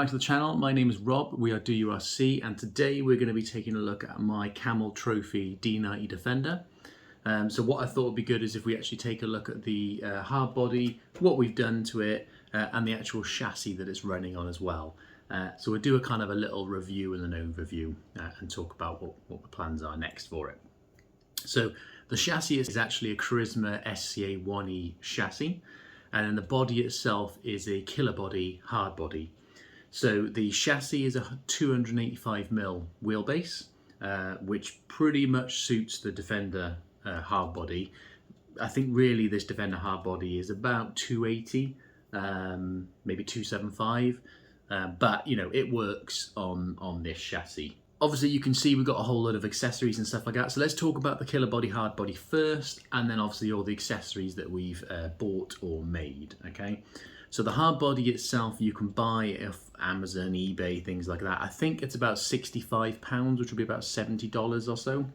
back to the channel. My name is Rob, we are DURC, and today we're going to be taking a look at my Camel Trophy D90 Defender. So what I thought would be good is if we actually take a look at the hard body, what we've done to it, and the actual chassis that it's running on as well. So we'll do a kind of a little review and an overview and talk about what the plans are next for it. So the chassis is actually a Carisma SCA-1E chassis, and then the body itself is a Killerbody hardbody. So the chassis is a 285mm wheelbase, which pretty much suits the Defender hardbody. I think really this Defender hardbody is about 280, maybe 275, but you know, it works on this chassis. Obviously you can see we've got a whole lot of accessories and stuff like that, so let's talk about the Killerbody hardbody first, and then obviously all the accessories that we've bought or made, okay? So the hardbody itself you can buy off Amazon, eBay, things like that. I think it's about £65, which will be about $70 or so.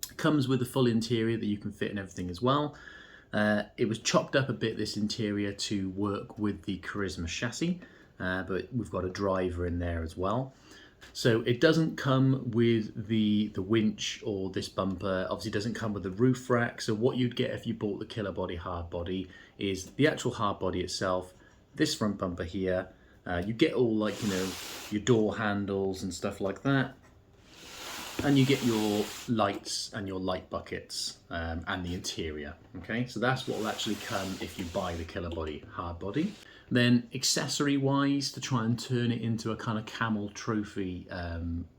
It comes with a full interior that you can fit and everything as well. It was chopped up a bit, this interior, to work with the Carisma chassis, but we've got a driver in there as well. So it doesn't come with the winch or this bumper. Obviously it doesn't come with the roof rack. So what you'd get if you bought the Killerbody hardbody is the actual hardbody itself, this front bumper here. You get all, like, you know, your door handles and stuff like that. And you get your lights and your light buckets and the interior. Okay, so that's what will actually come if you buy the Killerbody hardbody. Then accessory wise, to try and turn it into a kind of Camel Trophy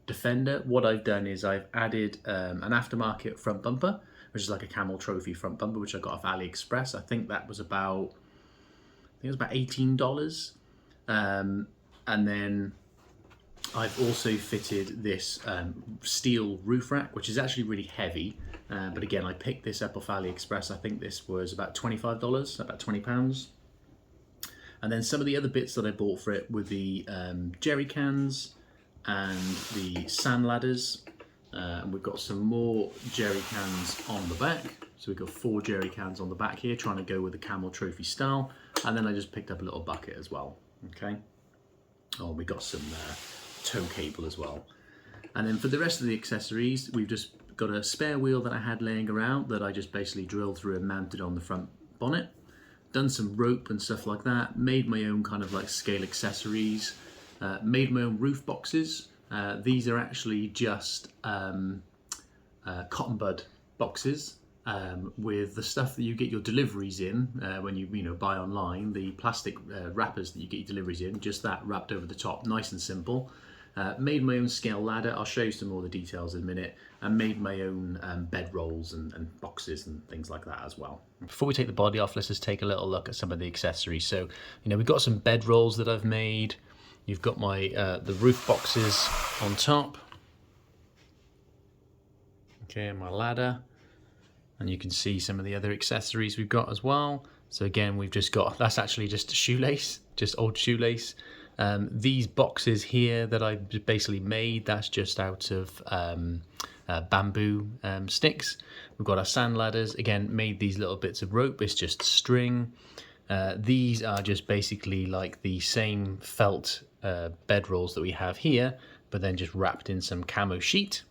Defender, what I've done is I've added an aftermarket front bumper, which is like a Camel Trophy front bumper, which I got off AliExpress. I think that was about, $18. And then I've also fitted this steel roof rack, which is actually really heavy. But again, I picked this up off AliExpress. I think this was about $25, about £20. And then some of the other bits that I bought for it were the jerry cans and the sand ladders. And we've got some more jerry cans on the back. So we've got 4 jerry cans on the back here, trying to go with the Camel Trophy style. And then I just picked up a little bucket as well, okay? Oh, we got some tow cable as well. And then for the rest of the accessories, we've just got a spare wheel that I had laying around that I just basically drilled through and mounted on the front bonnet. Done some rope and stuff like that, made my own kind of like scale accessories, made my own roof boxes. These are actually just cotton bud boxes with the stuff that you get your deliveries in when you buy online, the plastic wrappers that you get your deliveries in, just that wrapped over the top, nice and simple. Made my own scale ladder, I'll show you some more of the details in a minute, and made my own bed rolls and boxes and things like that as well. Before we take the body off, let's just take a little look at some of the accessories. So, we've got some bed rolls that I've made. You've got my the roof boxes on top. Okay, and my ladder. And you can see some of the other accessories we've got as well. So again, we've just got, that's actually just a shoelace, just old shoelace. These boxes here that I basically made, that's just out of bamboo sticks. We've got our sand ladders, again, made these little bits of rope, it's just string. These are just basically like the same felt bed rolls that we have here, but then just wrapped in some camo sheet.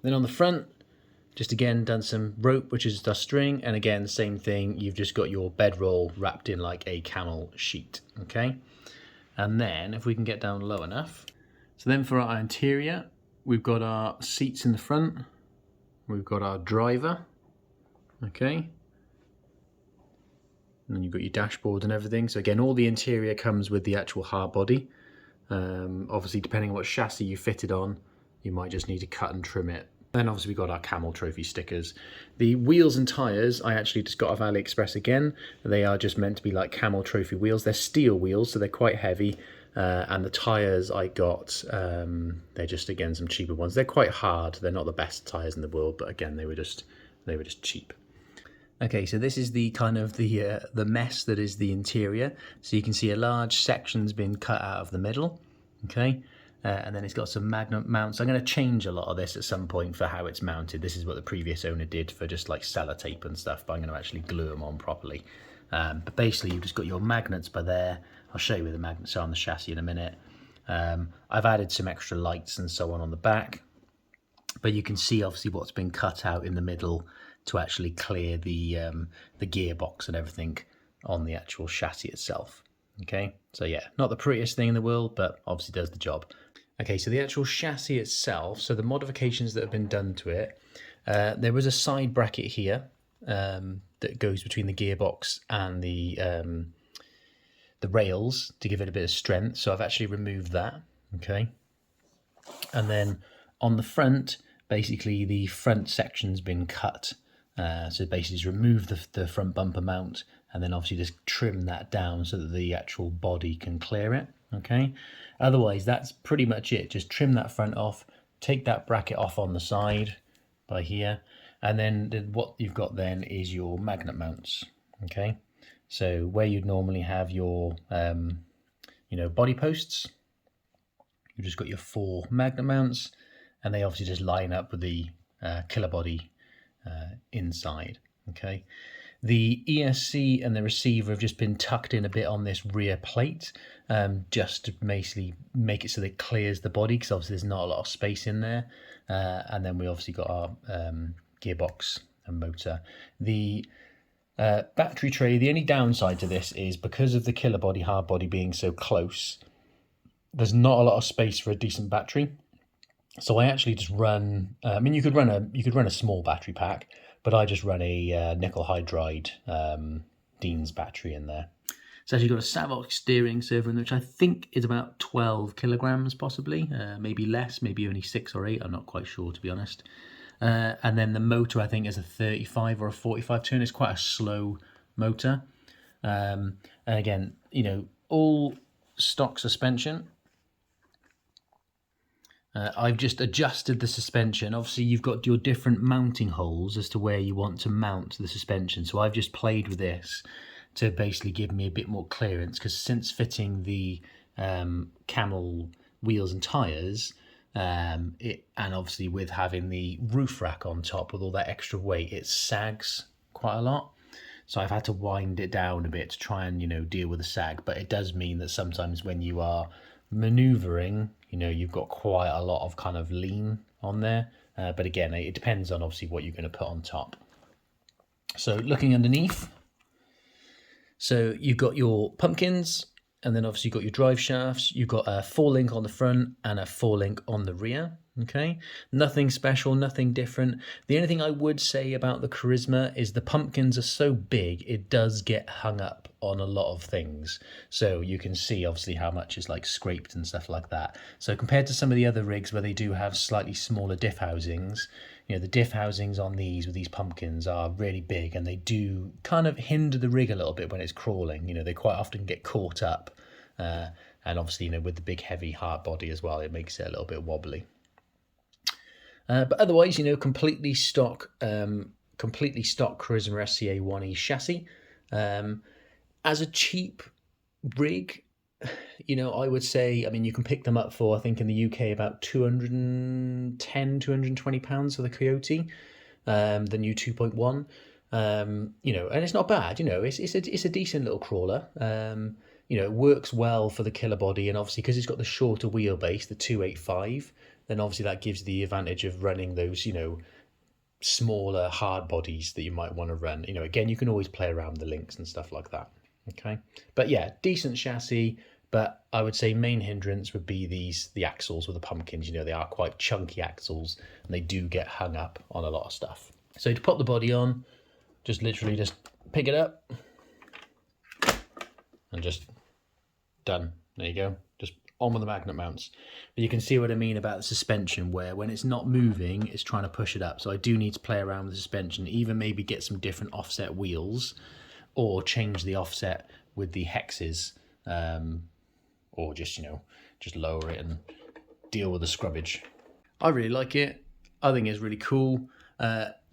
Then on the front, just again done some rope, which is just a string, and again same thing, you've just got your bedroll wrapped in like a camel sheet, okay? And then if we can get down low enough, so then for our interior, we've got our seats in the front, we've got our driver, okay? And then you've got your dashboard and everything. So again, all the interior comes with the actual hard body. Obviously depending on what chassis you fit it on, you might just need to cut and trim it. Then obviously we've got our Camel Trophy stickers. The wheels and tyres I actually just got off AliExpress again. They are just meant to be like Camel Trophy wheels. They're steel wheels, so they're quite heavy. And the tyres I got, they're just, again, some cheaper ones. They're quite hard. They're not the best tyres in the world, but again, they were just cheap. Okay, so this is the kind of the mess that is the interior. So you can see a large section's been cut out of the middle, okay? And then it's got some magnet mounts. I'm going to change a lot of this at some point for how it's mounted. This is what the previous owner did for just like sellotape and stuff, but I'm going to actually glue them on properly. But basically you've just got your magnets by there, I'll show you where the magnets are on the chassis in a minute. I've added some extra lights and so on the back, but you can see obviously what's been cut out in the middle to actually clear the gearbox and everything on the actual chassis itself. Okay, so yeah, not the prettiest thing in the world, but obviously does the job. Okay, so the actual chassis itself, so the modifications that have been done to it, there was a side bracket here that goes between the gearbox and the rails to give it a bit of strength, so I've actually removed that. Okay, and then on the front, basically the front section's been cut, so basically just remove the front bumper mount and then obviously just trim that down so that the actual body can clear it. Okay, otherwise that's pretty much it. Just trim that front off, take that bracket off on the side by here, and then what you've got then is your magnet mounts. Okay, so where you'd normally have your body posts, you've just got your 4 magnet mounts, and they obviously just line up with the Killerbody inside. Okay, the ESC and the receiver have just been tucked in a bit on this rear plate, just to basically make it so that it clears the body, because obviously there's not a lot of space in there. And then we obviously got our gearbox and motor. The battery tray, the only downside to this is because of the Killerbody hard body being so close, there's not a lot of space for a decent battery. So I actually just run, I mean, you could run a small battery pack, but I just run a nickel hydride Dean's battery in there. It's actually got a Savox steering servo, which I think is about 12 kilograms possibly, maybe less, maybe only 6 or 8, I'm not quite sure to be honest. And then the motor I think is a 35 or a 45 turn. It's quite a slow motor. And again, all stock suspension. I've just adjusted the suspension. Obviously you've got your different mounting holes as to where you want to mount the suspension. So I've just played with this to basically give me a bit more clearance, because since fitting the Camel wheels and tyres, and obviously with having the roof rack on top with all that extra weight, it sags quite a lot. So I've had to wind it down a bit to try and, deal with the sag. But it does mean that sometimes when you are maneuvering, you've got quite a lot of kind of lean on there. But again, it depends on obviously what you're going to put on top. So looking underneath, so you've got your pumpkins, and then obviously you've got your drive shafts. You've got a 4-link on the front and a 4-link on the rear. Okay, nothing special, nothing different. The only thing I would say about the Carisma is the pumpkins are so big, it does get hung up on a lot of things. So you can see obviously how much is like scraped and stuff like that. So compared to some of the other rigs where they do have slightly smaller diff housings, the diff housings on these with these pumpkins are really big, and they do kind of hinder the rig a little bit when it's crawling. They quite often get caught up, and obviously with the big heavy hard body as well, it makes it a little bit wobbly. But otherwise, completely stock Carisma SCA-1E chassis. As a cheap rig, I would say, I mean, you can pick them up for, I think in the UK, about £210, £220 for the Coyote, the new 2.1. And it's not bad. It's a decent little crawler. It works well for the Killerbody, and obviously because it's got the shorter wheelbase, the 285. Then obviously that gives the advantage of running those, smaller hard bodies that you might want to run. Again, you can always play around with the links and stuff like that. Okay, but yeah, decent chassis. But I would say main hindrance would be the axles with the pumpkins. They are quite chunky axles, and they do get hung up on a lot of stuff. So to put the body on, just literally just pick it up and just done. There you go. Just on with the magnet mounts. But you can see what I mean about the suspension, where when it's not moving, it's trying to push it up. So I do need to play around with the suspension, even maybe get some different offset wheels, or change the offset with the hexes, or just just lower it and deal with the scrubbage. I really like it. I think it's really cool.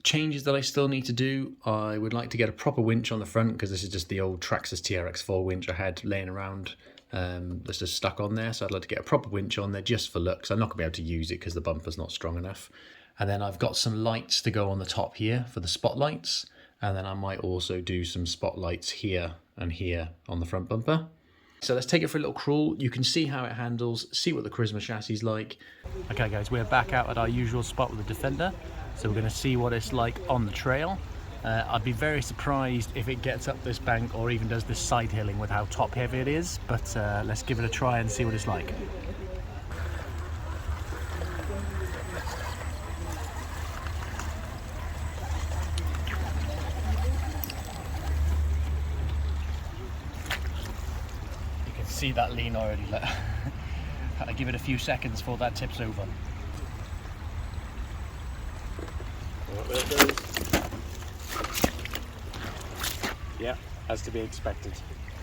Changes that I still need to do, I would like to get a proper winch on the front, because this is just the old Traxxas TRX4 winch I had laying around that's just stuck on there. So I'd like to get a proper winch on there just for looks. I'm not going to be able to use it because the bumper's not strong enough. And then I've got some lights to go on the top here for the spotlights, and then I might also do some spotlights here and here on the front bumper. So let's take it for a little crawl. You can see how it handles, see what the Carisma chassis is like. Okay guys, we're back out at our usual spot with the Defender. So we're going to see what it's like on the trail. I'd be very surprised if it gets up this bank or even does this side hilling with how top heavy it is. But let's give it a try and see what it's like. See that lean already. I give it a few seconds before that tips over. Oh, there it goes. Yeah, as to be expected.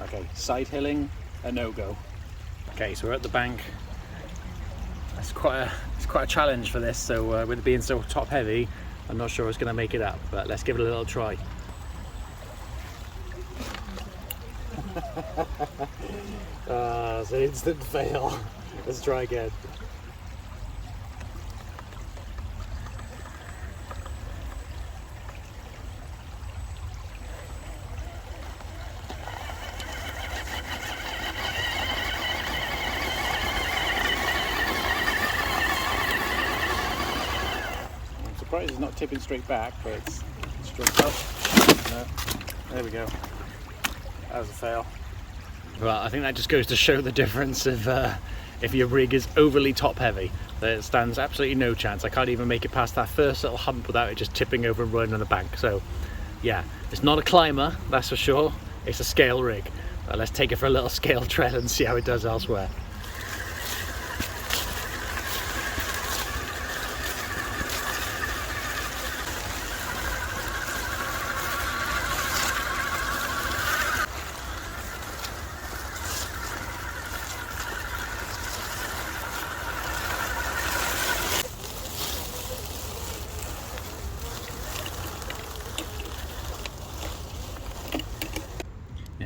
Okay, side hilling, a no-go. Okay, so we're at the bank. It's quite a challenge for this. So with it being so top heavy, I'm not sure it's going to make it up. But let's give it a little try. It's an instant fail. Let's try again. I'm surprised it's not tipping straight back, but it's straight up. No. There we go. That was a fail. Well, I think that just goes to show the difference of if your rig is overly top heavy. There stands absolutely no chance. I can't even make it past that first little hump without it just tipping over and running on the bank. So yeah, it's not a climber, that's for sure. It's a scale rig. Let's take it for a little scale trail and see how it does elsewhere.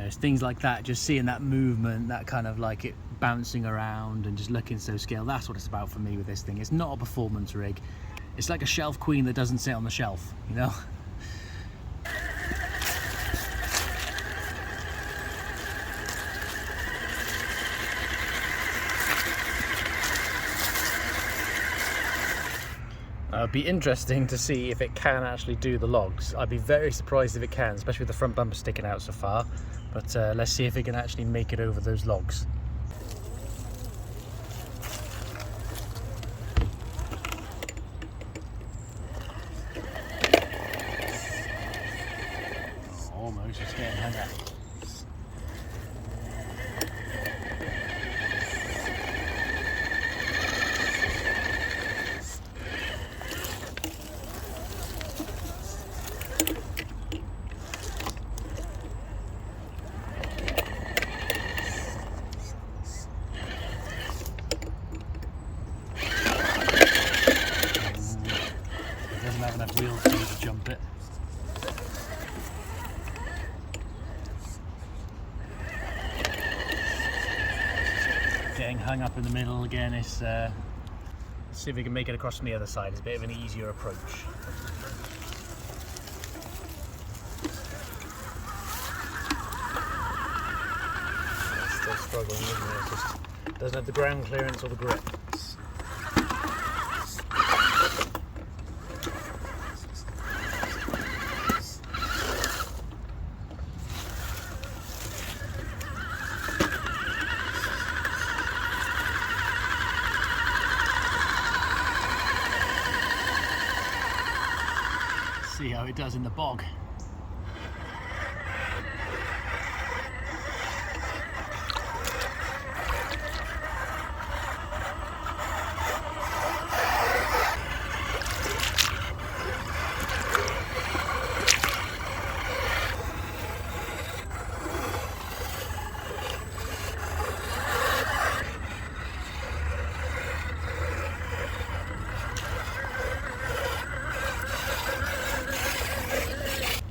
It's things like that, just seeing that movement, that kind of like it bouncing around and just looking so scale. That's what it's about for me with this thing. It's not a performance rig. It's like a shelf queen that doesn't sit on the shelf, you know? It'd be interesting to see if it can actually do the logs. I'd be very surprised if it can, especially with the front bumper sticking out so far. But let's see if it can actually make it over those logs. Almost, it's getting hung up. Have enough wheels for you to jump it. Getting hung up in the middle again. Is let's see if we can make it across from the other side. It's a bit of an easier approach. It's still struggling, isn't it? It just doesn't have the ground clearance or the grip. See how it does in the bog.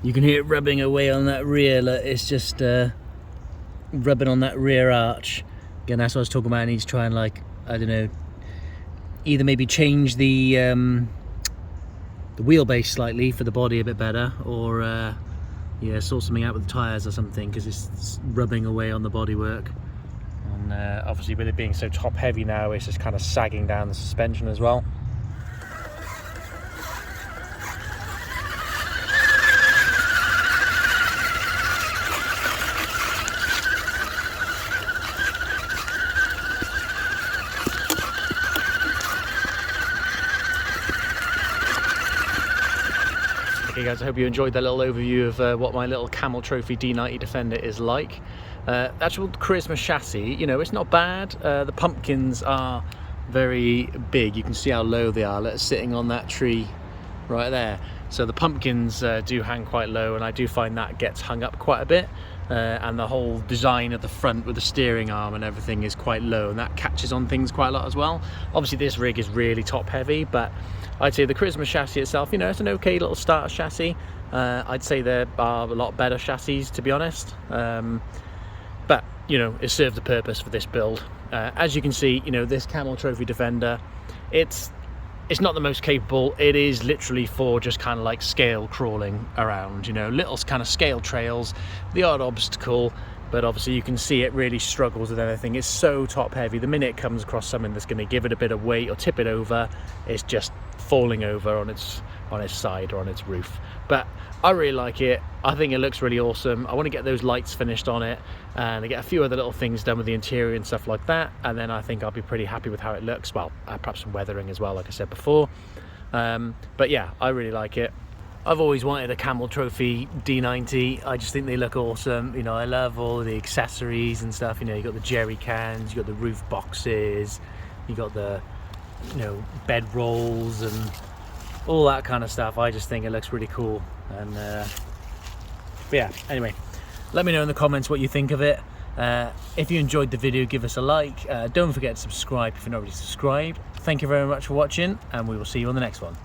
You can hear it rubbing away on that rear, look, it's just rubbing on that rear arch. Again, that's what I was talking about. I need to try and, like, I don't know, either maybe change the wheelbase slightly for the body a bit better, or yeah, sort something out with the tyres or something, because it's rubbing away on the bodywork. obviously with it being so top heavy now, it's just kind of sagging down the suspension as well. Okay guys, I hope you enjoyed that little overview of what my little Camel Trophy D90 Defender is like. Actual Carisma chassis, you know, it's not bad. The pumpkins are very big. You can see how low they are, sitting on that tree right there. So the pumpkins do hang quite low, and I do find that gets hung up quite a bit. And the whole design of the front with the steering arm and everything is quite low, and that catches on things quite a lot as well. Obviously this rig is really top heavy, but I'd say the Carisma chassis itself, you know, it's an okay little starter chassis. I'd say there are a lot better chassis, to be honest, but you know, it served the purpose for this build. As you can see, you know, this Camel Trophy Defender, it's not the most capable. It is literally for just kind of like scale crawling around, you know, little kind of scale trails, the odd obstacle, but obviously you can see it really struggles with anything. It's so top heavy. The minute it comes across something that's going to give it a bit of weight or tip it over, it's just falling over on its side or on its roof. But I really like it. I think it looks really awesome. I want to get those lights finished on it and get a few other little things done with the interior and stuff like that, and then I think I'll be pretty happy with how it looks. Well, perhaps some weathering as well, like I said before. But yeah, I really like it. I've always wanted a Camel Trophy D90. I just think they look awesome. You know, I love all the accessories and stuff. You know, you got the jerry cans, you got the roof boxes, you got the, you know, bed rolls and all that kind of stuff. I just think it looks really cool. And but yeah, anyway, let me know in the comments what you think of it. If you enjoyed the video, give us a like. Don't forget to subscribe if you're not already subscribed. Thank you very much for watching, and we will see you on the next one.